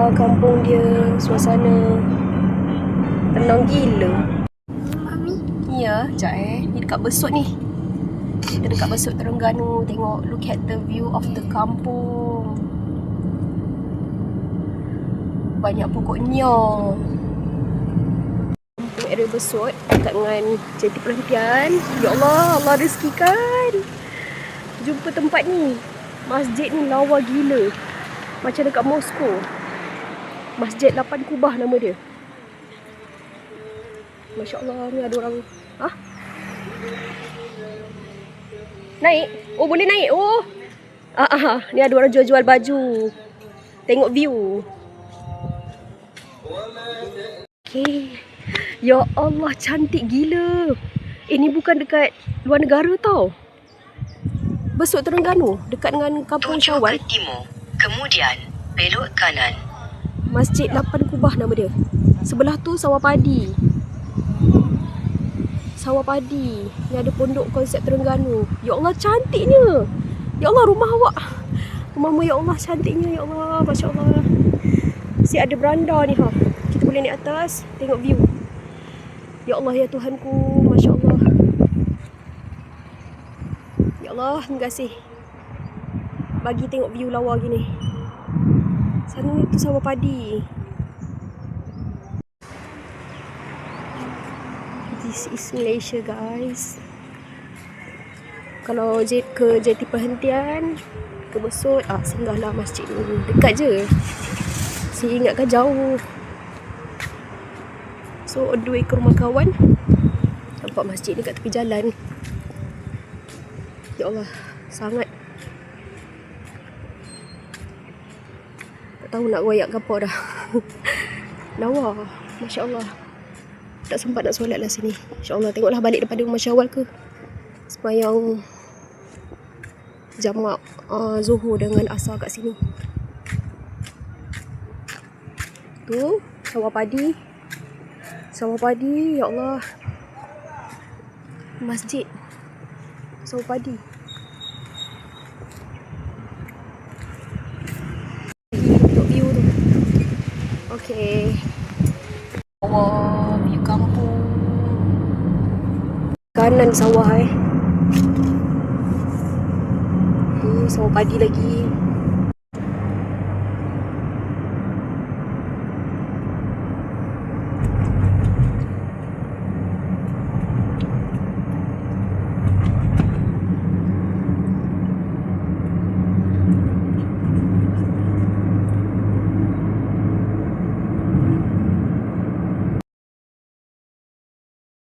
indah kampung dia, suasana tenang gila. Mami. Ya, sekejap ni dekat Besut ni. Kita dekat Besut Terengganu. Tengok, look at the view of the kampung. Banyak pokoknya. Kampung area Besut dekat dengan jeti perhentian. Ya Allah, Allah rezekikan. Jumpa tempat ni. Masjid ni lawa gila. Macam dekat Moskow. Masjid 8 Kubah nama dia. Masya Allah, ni ada orang. Hah? Naik? Oh, boleh naik? Oh. Ni ada orang jual-jual baju. Tengok view. Okay. Ya Allah, cantik gila. Ini bukan dekat luar negara tau. Besut Terengganu, dekat dengan Kampung Syawal. Tuju ke timur, kemudian belok kanan. Masjid 8 Kubah nama dia. Sebelah tu sawah padi. Sawah padi. Ni ada pondok konsep Terengganu. Ya Allah, cantiknya. Ya Allah, rumah awak. Rumahmu ya Allah, cantiknya. Ya Allah, Masya Allah. Si ada beranda ni ha. Kita boleh naik atas, tengok view. Ya Allah, ya Tuhanku. Masya Allah. Ya Allah, terima kasih. Bagi tengok view lawa gini. Sana tu sawah padi. This is Malaysia, guys. Kalau ke jeti perhentian, ke Besut, singgahlah masjid ni. Dekat je. Saya ingatkan jauh. So, on the way ke rumah kawan, nampak masjid dekat tepi jalan. Ya Allah, sangat. Tak tahu nak royak ke apa dah. Lawa, Masya Allah. Tak sempat nak solat lah sini. InsyaAllah tengoklah balik daripada rumah Syawal ke. Sembayang jamak Zuhur dengan Asar kat sini. Tu, sawah padi. Sawah padi, ya Allah. Masjid. Sawah padi. Untuk view tu. Okay. Wah, view kampung. Kanan sawah sawah padi lagi.